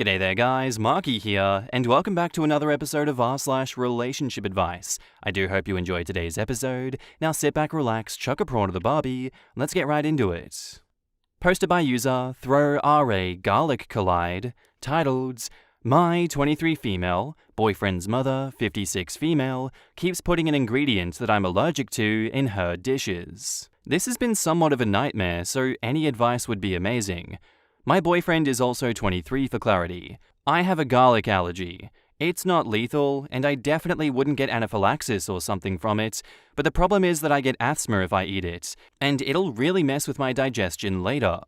G'day there guys, Marky here, and welcome back to another episode of r/relationship advice. I do hope you enjoyed today's episode. Now sit back, relax, chuck a prawn to the Barbie, let's get right into it. Posted by user ThrowRA Garlic Collide, titled, My 23 female, boyfriend's mother, 56 female, keeps putting an ingredient that I'm allergic to in her dishes. This has been somewhat of a nightmare, so any advice would be amazing. My boyfriend is also 23 for clarity. I have a garlic allergy. It's not lethal, and I definitely wouldn't get anaphylaxis or something from it, but the problem is that I get asthma if I eat it, and it'll really mess with my digestion later.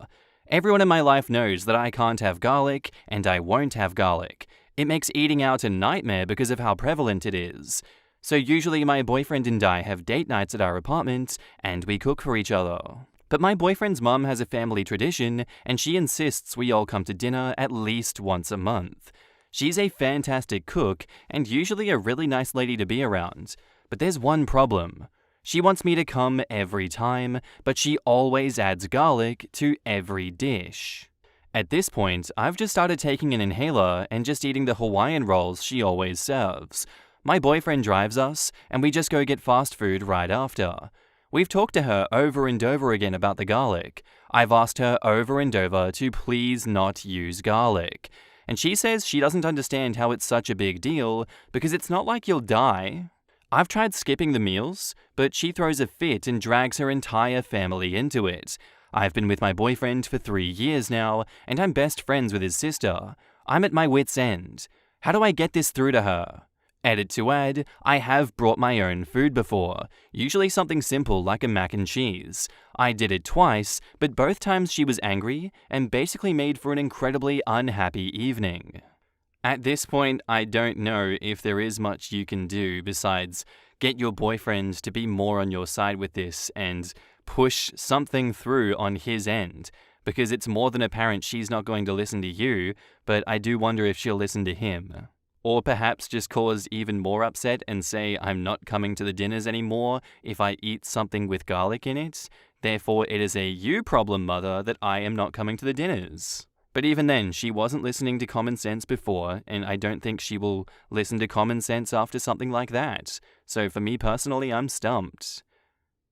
Everyone in my life knows that I can't have garlic, and I won't have garlic. It makes eating out a nightmare because of how prevalent it is. So usually my boyfriend and I have date nights at our apartment, and we cook for each other. But my boyfriend's mum has a family tradition, and she insists we all come to dinner at least once a month. She's a fantastic cook, and usually a really nice lady to be around. But there's one problem. She wants me to come every time, but she always adds garlic to every dish. At this point, I've just started taking an inhaler and just eating the Hawaiian rolls she always serves. My boyfriend drives us, and we just go get fast food right after. We've talked to her over and over again about the garlic. I've asked her over and over to please not use garlic. And she says she doesn't understand how it's such a big deal because it's not like you'll die. I've tried skipping the meals, but she throws a fit and drags her entire family into it. I've been with my boyfriend for 3 years now, and I'm best friends with his sister. I'm at my wit's end. How do I get this through to her? Edit to add, I have brought my own food before, usually something simple like a mac and cheese. I did it twice, but both times she was angry and basically made for an incredibly unhappy evening. At this point, I don't know if there is much you can do besides get your boyfriend to be more on your side with this and push something through on his end, because it's more than apparent she's not going to listen to you, but I do wonder if she'll listen to him. Or perhaps just cause even more upset and say I'm not coming to the dinners anymore if I eat something with garlic in it. Therefore, it is a you problem, mother, that I am not coming to the dinners. But even then, she wasn't listening to common sense before, and I don't think she will listen to common sense after something like that. So for me personally, I'm stumped.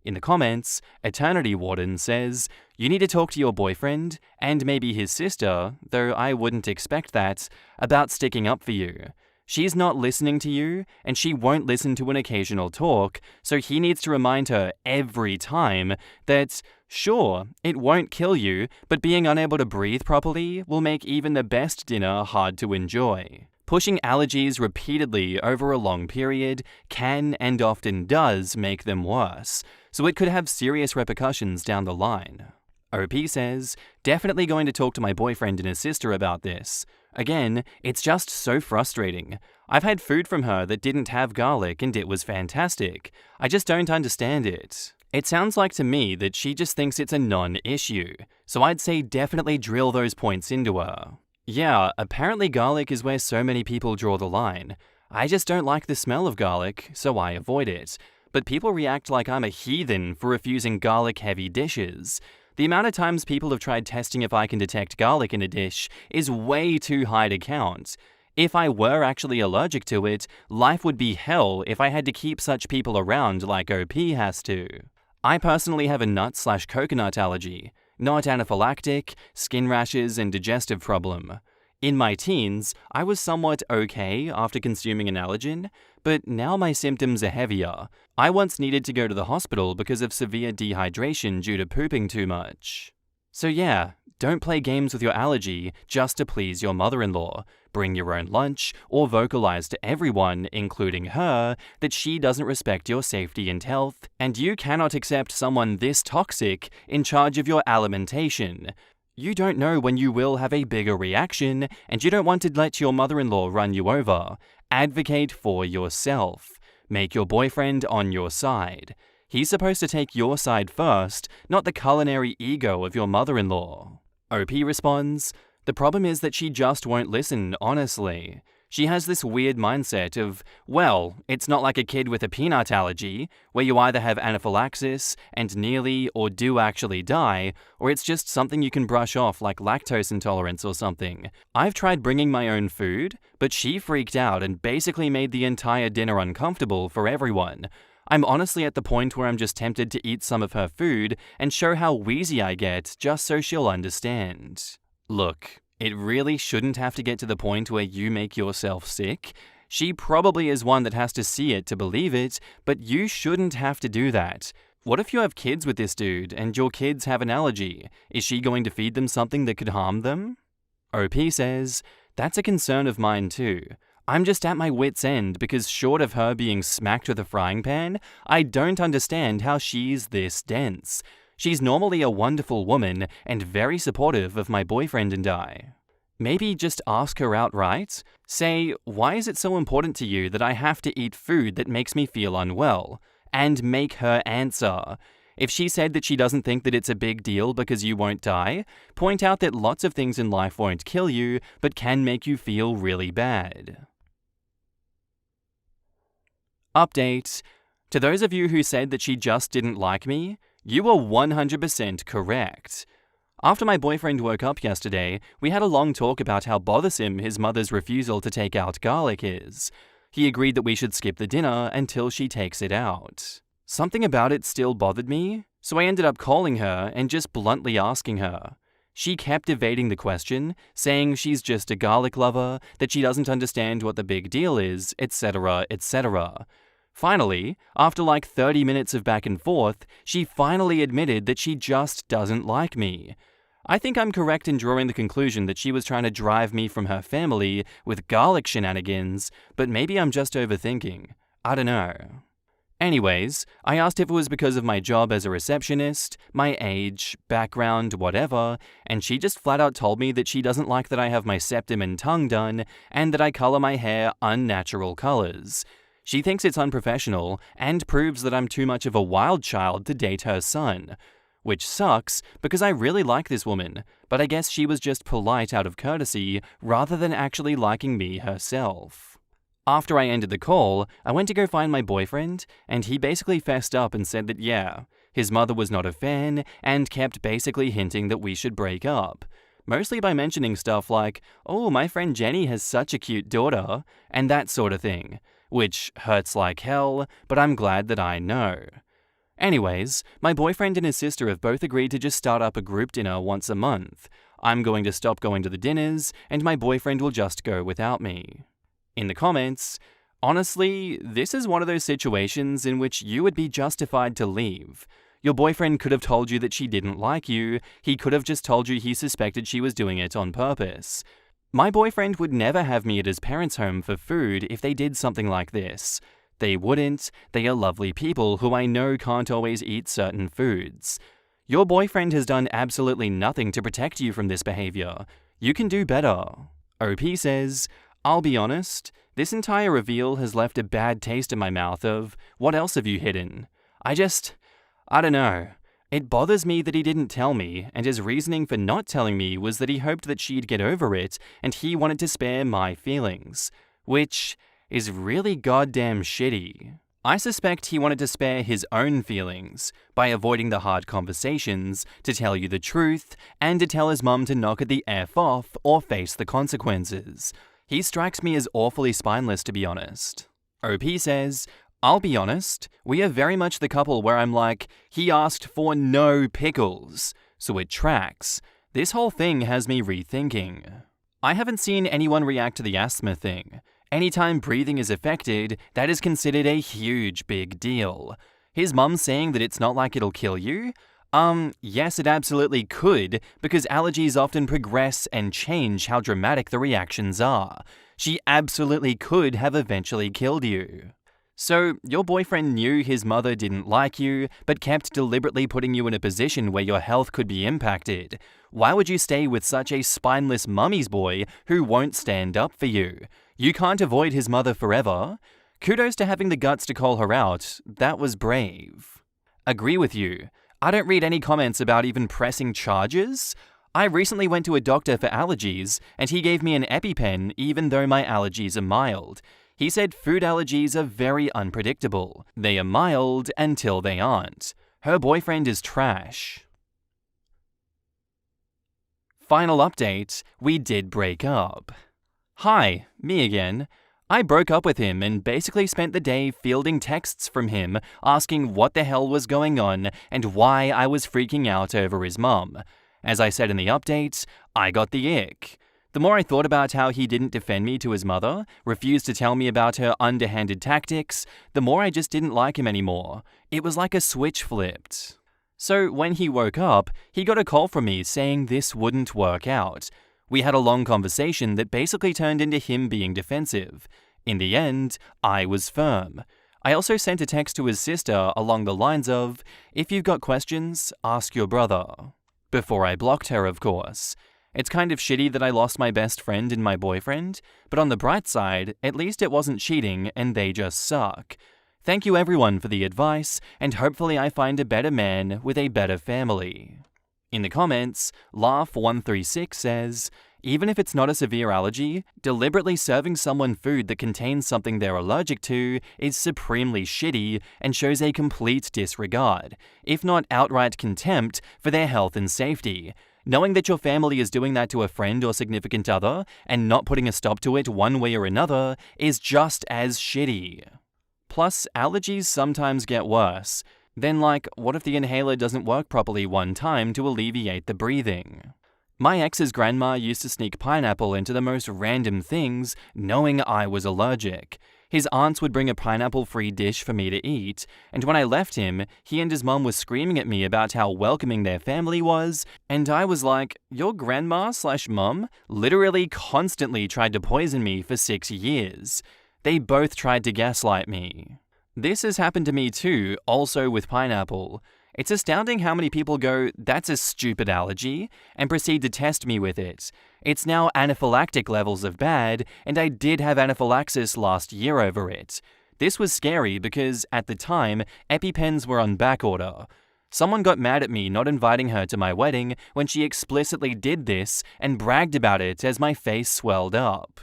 In the comments, Eternity Warden says, you need to talk to your boyfriend, and maybe his sister, though I wouldn't expect that, about sticking up for you. She's not listening to you, and she won't listen to an occasional talk, so he needs to remind her every time that, sure, it won't kill you, but being unable to breathe properly will make even the best dinner hard to enjoy. Pushing allergies repeatedly over a long period can and often does make them worse, so it could have serious repercussions down the line. OP says, definitely going to talk to my boyfriend and his sister about this. Again, it's just so frustrating. I've had food from her that didn't have garlic and it was fantastic. I just don't understand it. It sounds like to me that she just thinks it's a non-issue, so I'd say definitely drill those points into her. Yeah, apparently garlic is where so many people draw the line. I just don't like the smell of garlic, so I avoid it. But people react like I'm a heathen for refusing garlic-heavy dishes. The amount of times people have tried testing if I can detect garlic in a dish is way too high to count. If I were actually allergic to it, life would be hell if I had to keep such people around like OP has to. I personally have a nut/coconut allergy, not anaphylactic, skin rashes, and digestive problem. In my teens, I was somewhat okay after consuming an allergen, but now my symptoms are heavier. I once needed to go to the hospital because of severe dehydration due to pooping too much. So yeah, don't play games with your allergy just to please your mother-in-law. Bring your own lunch, or vocalize to everyone, including her, that she doesn't respect your safety and health, and you cannot accept someone this toxic in charge of your alimentation. You don't know when you will have a bigger reaction, and you don't want to let your mother-in-law run you over. Advocate for yourself. Make your boyfriend on your side. He's supposed to take your side first, not the culinary ego of your mother-in-law. OP responds, the problem is that she just won't listen, honestly. She has this weird mindset of, well, it's not like a kid with a peanut allergy, where you either have anaphylaxis and nearly or do actually die, or it's just something you can brush off like lactose intolerance or something. I've tried bringing my own food, but she freaked out and basically made the entire dinner uncomfortable for everyone. I'm honestly at the point where I'm just tempted to eat some of her food and show how wheezy I get just so she'll understand. Look, it really shouldn't have to get to the point where you make yourself sick. She probably is one that has to see it to believe it, but you shouldn't have to do that. What if you have kids with this dude and your kids have an allergy? Is she going to feed them something that could harm them? OP says, that's a concern of mine too. I'm just at my wit's end because short of her being smacked with a frying pan, I don't understand how she's this dense. She's normally a wonderful woman and very supportive of my boyfriend and I. Maybe just ask her outright. Say, why is it so important to you that I have to eat food that makes me feel unwell? And make her answer. If she said that she doesn't think that it's a big deal because you won't die, point out that lots of things in life won't kill you, but can make you feel really bad. Update. To those of you who said that she just didn't like me, you were 100% correct. After my boyfriend woke up yesterday, we had a long talk about how bothersome his mother's refusal to take out garlic is. He agreed that we should skip the dinner until she takes it out. Something about it still bothered me, so I ended up calling her and just bluntly asking her. She kept evading the question, saying she's just a garlic lover, that she doesn't understand what the big deal is, etc., etc. Finally, after like 30 minutes of back and forth, she finally admitted that she just doesn't like me. I think I'm correct in drawing the conclusion that she was trying to drive me from her family with garlic shenanigans, but maybe I'm just overthinking. I don't know. Anyways, I asked if it was because of my job as a receptionist, my age, background, whatever, and she just flat out told me that she doesn't like that I have my septum and tongue done, and that I color my hair unnatural colors. She thinks it's unprofessional and proves that I'm too much of a wild child to date her son. Which sucks, because I really like this woman, but I guess she was just polite out of courtesy rather than actually liking me herself. After I ended the call, I went to go find my boyfriend, and he basically fessed up and said that yeah, his mother was not a fan and kept basically hinting that we should break up. Mostly by mentioning stuff like, oh, my friend Jenny has such a cute daughter, and that sort of thing. Which hurts like hell, but I'm glad that I know. Anyways, my boyfriend and his sister have both agreed to just start up a group dinner once a month. I'm going to stop going to the dinners, and my boyfriend will just go without me. In the comments, honestly, this is one of those situations in which you would be justified to leave. Your boyfriend could have told you that she didn't like you, he could have just told you he suspected she was doing it on purpose. My boyfriend would never have me at his parents' home for food if they did something like this. They wouldn't. They are lovely people who I know can't always eat certain foods. Your boyfriend has done absolutely nothing to protect you from this behavior. You can do better. OP says, I'll be honest, this entire reveal has left a bad taste in my mouth of, what else have you hidden? I don't know. It bothers me that he didn't tell me, and his reasoning for not telling me was that he hoped that she'd get over it, and he wanted to spare my feelings. Which is really goddamn shitty. I suspect he wanted to spare his own feelings, by avoiding the hard conversations, to tell you the truth, and to tell his mum to knock it the F off or face the consequences. He strikes me as awfully spineless, to be honest. OP says, I'll be honest, we are very much the couple where I'm like, he asked for no pickles, so it tracks. This whole thing has me rethinking. I haven't seen anyone react to the asthma thing. Anytime breathing is affected, that is considered a huge big deal. His mum saying that it's not like it'll kill you? Yes, it absolutely could, because allergies often progress and change how dramatic the reactions are. She absolutely could have eventually killed you. So, your boyfriend knew his mother didn't like you, but kept deliberately putting you in a position where your health could be impacted. Why would you stay with such a spineless mummy's boy who won't stand up for you? You can't avoid his mother forever. Kudos to having the guts to call her out. That was brave. Agree with you. I don't read any comments about even pressing charges. I recently went to a doctor for allergies, and he gave me an EpiPen even though my allergies are mild. He said food allergies are very unpredictable. They are mild until they aren't. Her boyfriend is trash. Final update, we did break up. Hi, me again. I broke up with him and basically spent the day fielding texts from him asking what the hell was going on and why I was freaking out over his mum. As I said in the update, I got the ick. The more I thought about how he didn't defend me to his mother, refused to tell me about her underhanded tactics, the more I just didn't like him anymore. It was like a switch flipped. So when he woke up, he got a call from me saying this wouldn't work out. We had a long conversation that basically turned into him being defensive. In the end, I was firm. I also sent a text to his sister along the lines of, "If you've got questions, ask your brother." Before I blocked her, of course. It's kind of shitty that I lost my best friend and my boyfriend, but on the bright side, at least it wasn't cheating and they just suck. Thank you everyone for the advice, and hopefully I find a better man with a better family. In the comments, Laugh136 says, even if it's not a severe allergy, deliberately serving someone food that contains something they're allergic to is supremely shitty and shows a complete disregard, if not outright contempt, for their health and safety. Knowing that your family is doing that to a friend or significant other and not putting a stop to it one way or another is just as shitty. Plus, allergies sometimes get worse. Then, what if the inhaler doesn't work properly one time to alleviate the breathing? My ex's grandma used to sneak pineapple into the most random things, knowing I was allergic. His aunts would bring a pineapple-free dish for me to eat, and when I left him, he and his mum were screaming at me about how welcoming their family was, and I was like, your grandma/mum literally constantly tried to poison me for 6 years. They both tried to gaslight me. This has happened to me too, also with pineapple. It's astounding how many people go, "That's a stupid allergy," and proceed to test me with it. It's now anaphylactic levels of bad, and I did have anaphylaxis last year over it. This was scary because, at the time, EpiPens were on backorder. Someone got mad at me not inviting her to my wedding when she explicitly did this and bragged about it as my face swelled up.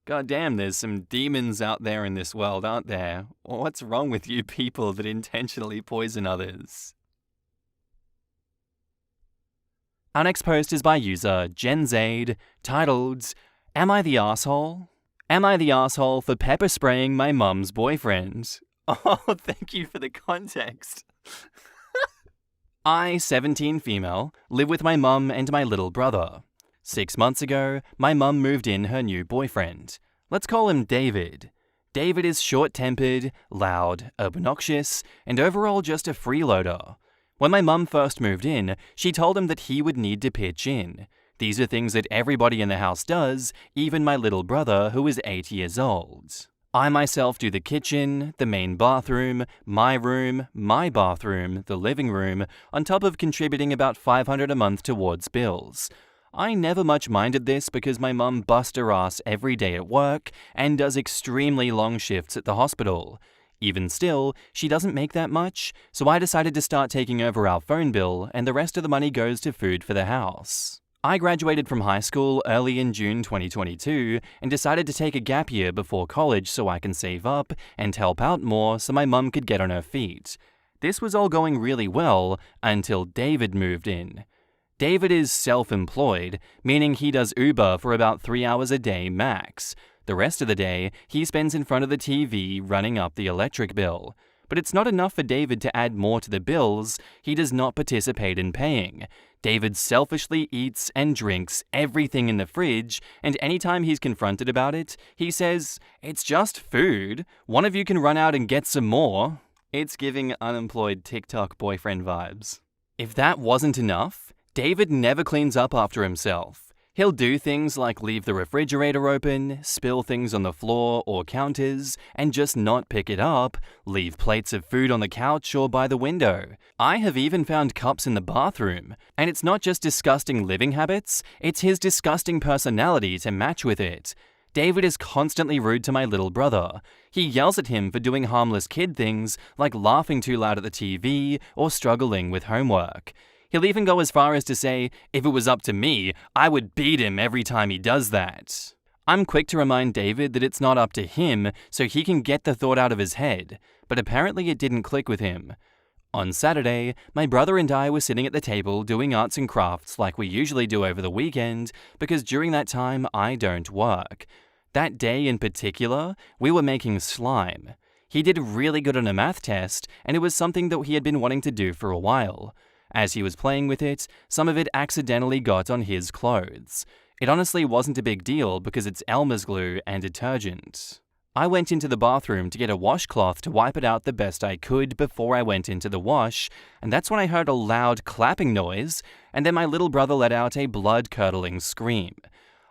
God damn, there's some demons out there in this world, aren't there? What's wrong with you people that intentionally poison others? Our next post is by user GenZade, titled, "Am I the asshole? Am I the asshole for pepper spraying my mum's boyfriend?" Oh, thank you for the context. I, 17 female, live with my mum and my little brother. 6 months ago, my mum moved in her new boyfriend. Let's call him David. David is short-tempered, loud, obnoxious, and overall just a freeloader. When my mum first moved in, she told him that he would need to pitch in. These are things that everybody in the house does, even my little brother who is 8 years old. I myself do the kitchen, the main bathroom, my bathroom, the living room, on top of contributing about $500 a month towards bills. I never much minded this because my mum busts her ass every day at work and does extremely long shifts at the hospital. Even still, she doesn't make that much, so I decided to start taking over our phone bill and the rest of the money goes to food for the house. I graduated from high school early in June 2022 and decided to take a gap year before college so I can save up and help out more so my mum could get on her feet. This was all going really well until David moved in. David is self-employed, meaning he does Uber for about 3 hours a day max. The rest of the day, he spends in front of the TV running up the electric bill. But it's not enough for David to add more to the bills he does not participate in paying. David selfishly eats and drinks everything in the fridge, and anytime he's confronted about it, he says, "It's just food. One of you can run out and get some more." It's giving unemployed TikTok boyfriend vibes. If that wasn't enough, David never cleans up after himself. He'll do things like leave the refrigerator open, spill things on the floor or counters, and just not pick it up, leave plates of food on the couch or by the window. I have even found cups in the bathroom. And it's not just disgusting living habits, it's his disgusting personality to match with it. David is constantly rude to my little brother. He yells at him for doing harmless kid things like laughing too loud at the TV or struggling with homework. He'll even go as far as to say, if it was up to me, I would beat him every time he does that. I'm quick to remind David that it's not up to him, so he can get the thought out of his head, but apparently it didn't click with him. On Saturday, my brother and I were sitting at the table doing arts and crafts like we usually do over the weekend, because during that time I don't work. That day in particular, we were making slime. He did really good on a math test, and it was something that he had been wanting to do for a while. As he was playing with it, some of it accidentally got on his clothes. It honestly wasn't a big deal because it's Elmer's glue and detergent. I went into the bathroom to get a washcloth to wipe it out the best I could before I went into the wash, and that's when I heard a loud clapping noise, and then my little brother let out a blood-curdling scream.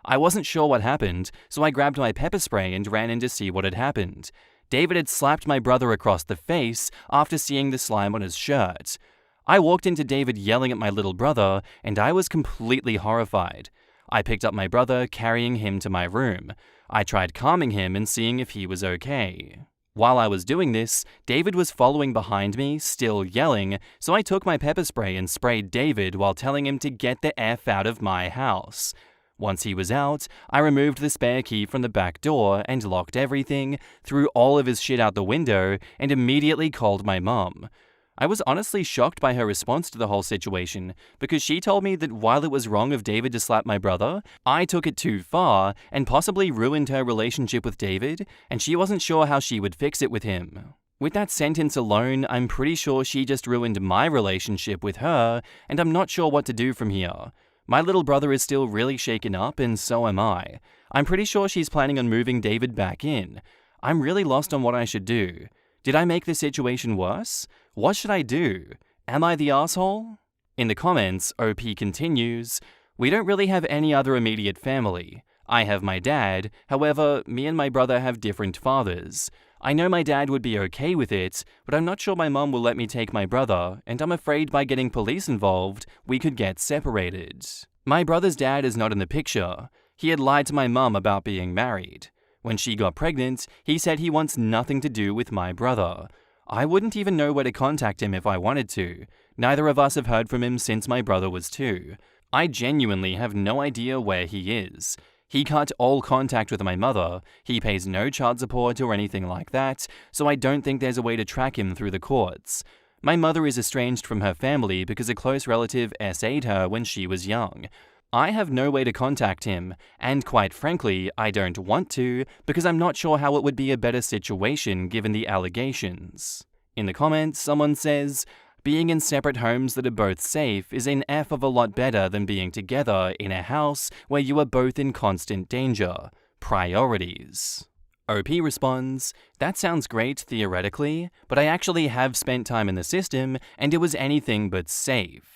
I wasn't sure what happened, so I grabbed my pepper spray and ran in to see what had happened. David had slapped my brother across the face after seeing the slime on his shirt. I walked into David yelling at my little brother, and I was completely horrified. I picked up my brother, carrying him to my room. I tried calming him and seeing if he was okay. While I was doing this, David was following behind me, still yelling, so I took my pepper spray and sprayed David while telling him to get the F out of my house. Once he was out, I removed the spare key from the back door and locked everything, threw all of his shit out the window, and immediately called my mum. I was honestly shocked by her response to the whole situation, because she told me that while it was wrong of David to slap my brother, I took it too far and possibly ruined her relationship with David, and she wasn't sure how she would fix it with him. With that sentence alone, I'm pretty sure she just ruined my relationship with her, and I'm not sure what to do from here. My little brother is still really shaken up, and so am I. I'm pretty sure she's planning on moving David back in. I'm really lost on what I should do. Did I make the situation worse? What should I do? Am I the asshole? In the comments, OP continues, we don't really have any other immediate family. I have my dad, however, me and my brother have different fathers. I know my dad would be okay with it, but I'm not sure my mum will let me take my brother, and I'm afraid by getting police involved, we could get separated. My brother's dad is not in the picture. He had lied to my mum about being married. When she got pregnant, he said he wants nothing to do with my brother. I wouldn't even know where to contact him if I wanted to. Neither of us have heard from him since my brother was 2. I genuinely have no idea where he is. He cut all contact with my mother, he pays no child support or anything like that, so I don't think there's a way to track him through the courts. My mother is estranged from her family because a close relative SA'd her when she was young. I have no way to contact him, and quite frankly, I don't want to, because I'm not sure how it would be a better situation given the allegations. In the comments, someone says, being in separate homes that are both safe is an F of a lot better than being together in a house where you are both in constant danger. Priorities. OP responds, that sounds great theoretically, but I actually have spent time in the system, and it was anything but safe.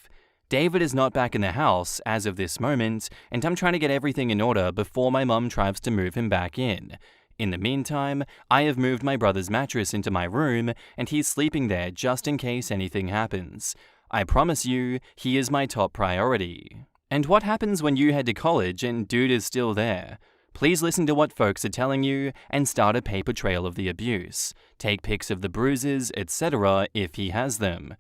David is not back in the house as of this moment, and I'm trying to get everything in order before my mum tries to move him back in. In the meantime, I have moved my brother's mattress into my room, and he's sleeping there just in case anything happens. I promise you, he is my top priority. And what happens when you head to college and dude is still there? Please listen to what folks are telling you and start a paper trail of the abuse. Take pics of the bruises, etc. if he has them.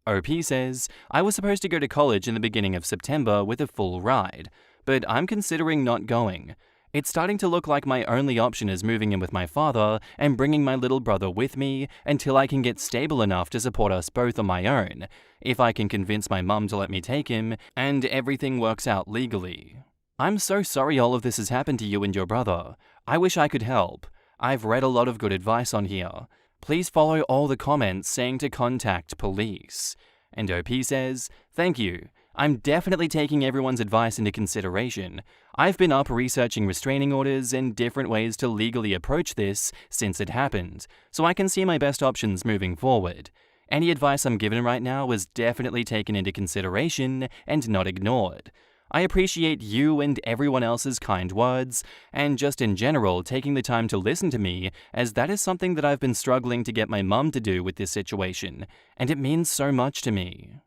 OP says, I was supposed to go to college in the beginning of September with a full ride, but I'm considering not going. It's starting to look like my only option is moving in with my father and bringing my little brother with me until I can get stable enough to support us both on my own, if I can convince my mum to let me take him, and everything works out legally. I'm so sorry all of this has happened to you and your brother. I wish I could help. I've read a lot of good advice on here. Please follow all the comments saying to contact police. And OP says, thank you. I'm definitely taking everyone's advice into consideration. I've been up researching restraining orders and different ways to legally approach this since it happened, so I can see my best options moving forward. Any advice I'm given right now was definitely taken into consideration and not ignored. I appreciate you and everyone else's kind words, and just in general taking the time to listen to me, as that is something that I've been struggling to get my mum to do with this situation, and it means so much to me.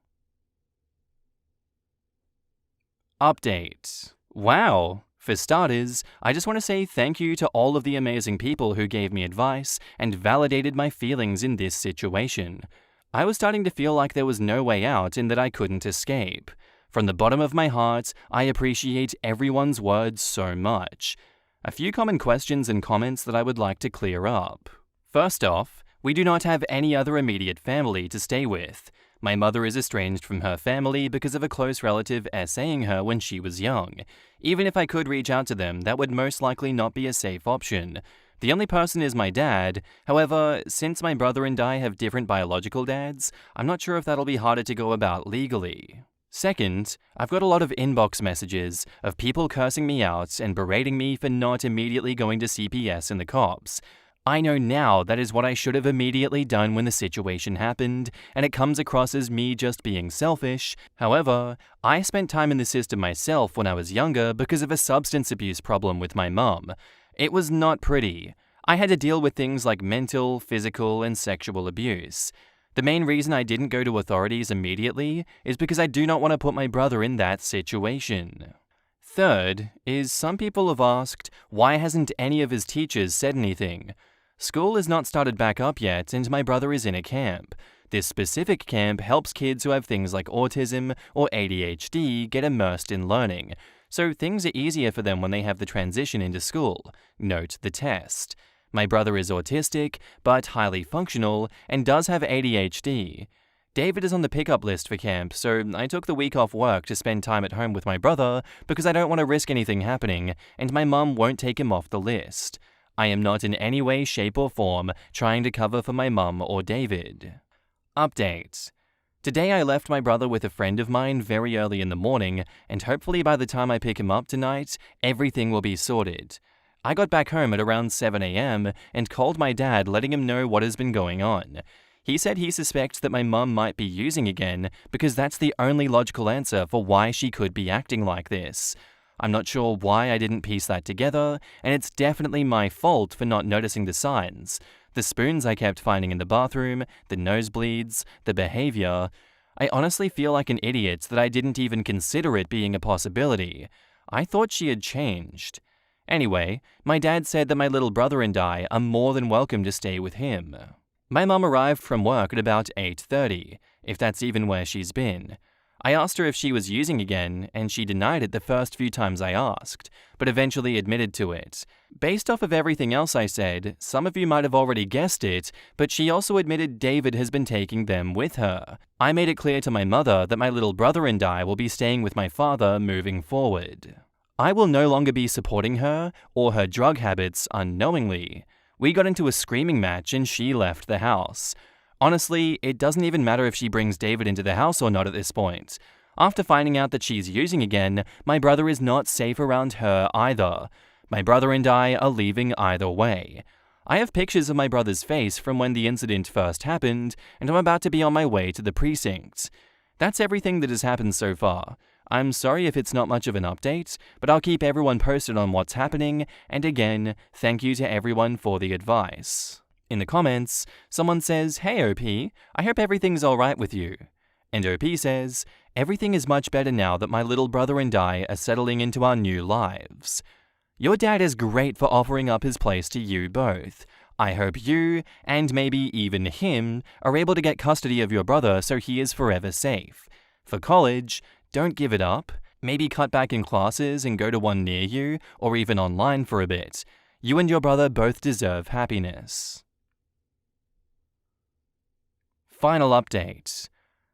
Update. Wow! For starters, I just want to say thank you to all of the amazing people who gave me advice and validated my feelings in this situation. I was starting to feel like there was no way out and that I couldn't escape. From the bottom of my heart, I appreciate everyone's words so much. A few common questions and comments that I would like to clear up. First off, we do not have any other immediate family to stay with. My mother is estranged from her family because of a close relative essaying her when she was young. Even if I could reach out to them, that would most likely not be a safe option. The only person is my dad. However, since my brother and I have different biological dads, I'm not sure if that'll be harder to go about legally. Second, I've got a lot of inbox messages of people cursing me out and berating me for not immediately going to CPS and the cops. I know now that is what I should have immediately done when the situation happened, and it comes across as me just being selfish. However, I spent time in the system myself when I was younger because of a substance abuse problem with my mum. It was not pretty. I had to deal with things like mental, physical, and sexual abuse. The main reason I didn't go to authorities immediately is because I do not want to put my brother in that situation. Third is some people have asked, why hasn't any of his teachers said anything? School has not started back up yet, and my brother is in a camp. This specific camp helps kids who have things like autism or ADHD get immersed in learning, so things are easier for them when they have the transition into school. Note the test. My brother is autistic, but highly functional, and does have ADHD. David is on the pickup list for camp, so I took the week off work to spend time at home with my brother because I don't want to risk anything happening, and my mum won't take him off the list. I am not in any way, shape, or form trying to cover for my mum or David. Update. Today I left my brother with a friend of mine very early in the morning, and hopefully by the time I pick him up tonight, everything will be sorted. I got back home at around 7 a.m. and called my dad letting him know what has been going on. He said he suspects that my mum might be using again because that's the only logical answer for why she could be acting like this. I'm not sure why I didn't piece that together, and it's definitely my fault for not noticing the signs. The spoons I kept finding in the bathroom, the nosebleeds, the behavior. I honestly feel like an idiot that I didn't even consider it being a possibility. I thought she had changed. Anyway, my dad said that my little brother and I are more than welcome to stay with him. My mum arrived from work at about 8:30, if that's even where she's been. I asked her if she was using again, and she denied it the first few times I asked, but eventually admitted to it. Based off of everything else I said, some of you might have already guessed it, but she also admitted David has been taking them with her. I made it clear to my mother that my little brother and I will be staying with my father moving forward. I will no longer be supporting her or her drug habits unknowingly. We got into a screaming match and she left the house. Honestly, it doesn't even matter if she brings David into the house or not at this point. After finding out that she's using again, my brother is not safe around her either. My brother and I are leaving either way. I have pictures of my brother's face from when the incident first happened, and I'm about to be on my way to the precinct. That's everything that has happened so far. I'm sorry if it's not much of an update, but I'll keep everyone posted on what's happening, and again, thank you to everyone for the advice. In the comments, someone says, "Hey OP, I hope everything's alright with you." And OP says, "Everything is much better now that my little brother and I are settling into our new lives." Your dad is great for offering up his place to you both. I hope you, and maybe even him, are able to get custody of your brother so he is forever safe. For college, don't give it up. Maybe cut back in classes and go to one near you, or even online for a bit. You and your brother both deserve happiness. Final update.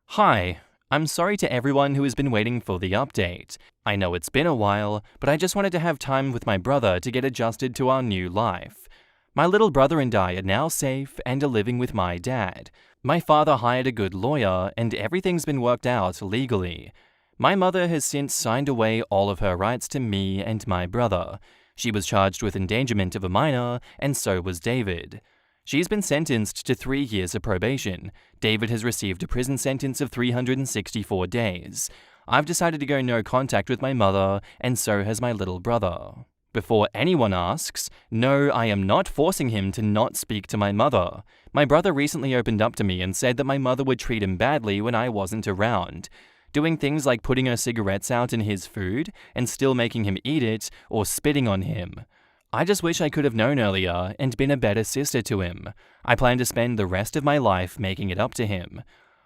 Hi, I'm sorry to everyone who has been waiting for the update. I know it's been a while, but I just wanted to have time with my brother to get adjusted to our new life. My little brother and I are now safe and are living with my dad. My father hired a good lawyer and everything's been worked out legally. My mother has since signed away all of her rights to me and my brother. She was charged with endangerment of a minor, and so was David. She's been sentenced to 3 years of probation. David has received a prison sentence of 364 days. I've decided to go no contact with my mother, and so has my little brother. Before anyone asks, no, I am not forcing him to not speak to my mother. My brother recently opened up to me and said that my mother would treat him badly when I wasn't around. Doing things like putting her cigarettes out in his food and still making him eat it or spitting on him. I just wish I could have known earlier and been a better sister to him. I plan to spend the rest of my life making it up to him.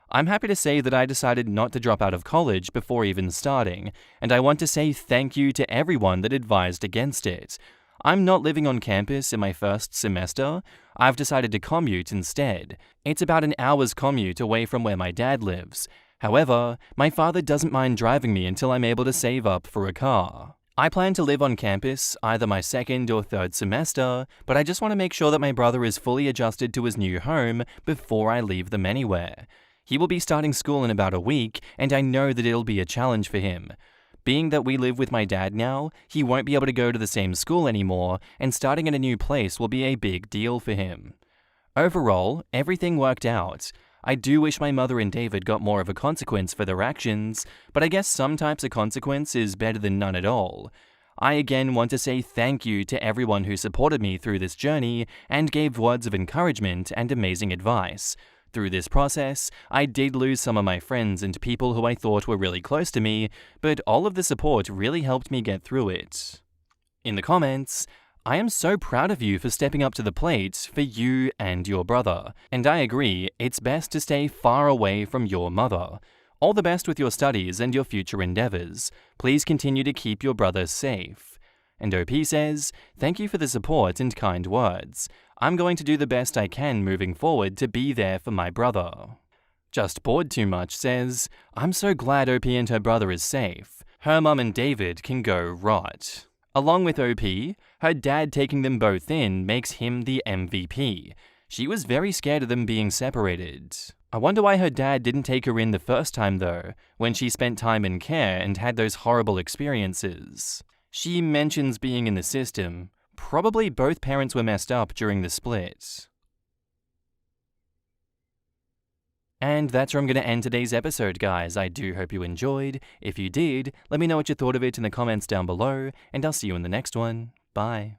I'm happy to say that I decided not to drop out of college before even starting, and I want to say thank you to everyone that advised against it. I'm not living on campus in my first semester. I've decided to commute instead. It's about an hour's commute away from where my dad lives. However, my father doesn't mind driving me until I'm able to save up for a car. I plan to live on campus either my second or third semester, but I just want to make sure that my brother is fully adjusted to his new home before I leave them anywhere. He will be starting school in about a week, and I know that it'll be a challenge for him. Being that we live with my dad now, he won't be able to go to the same school anymore, and starting in a new place will be a big deal for him. Overall, everything worked out. I do wish my mother and David got more of a consequence for their actions, but I guess some types of consequence is better than none at all. I again want to say thank you to everyone who supported me through this journey and gave words of encouragement and amazing advice. Through this process, I did lose some of my friends and people who I thought were really close to me, but all of the support really helped me get through it. In the comments, I am so proud of you for stepping up to the plate for you and your brother, and I agree, it's best to stay far away from your mother. All the best with your studies and your future endeavors. Please continue to keep your brother safe. And OP says, thank you for the support and kind words. I'm going to do the best I can moving forward to be there for my brother. Just Bored Too Much says, I'm so glad OP and her brother is safe. Her mum and David can go rot. Along with OP, her dad taking them both in makes him the MVP. She was very scared of them being separated. I wonder why her dad didn't take her in the first time though, when she spent time in care and had those horrible experiences. She mentions being in the system. Probably both parents were messed up during the split. And that's where I'm going to end today's episode, guys. I do hope you enjoyed. If you did, let me know what you thought of it in the comments down below, and I'll see you in the next one. Bye.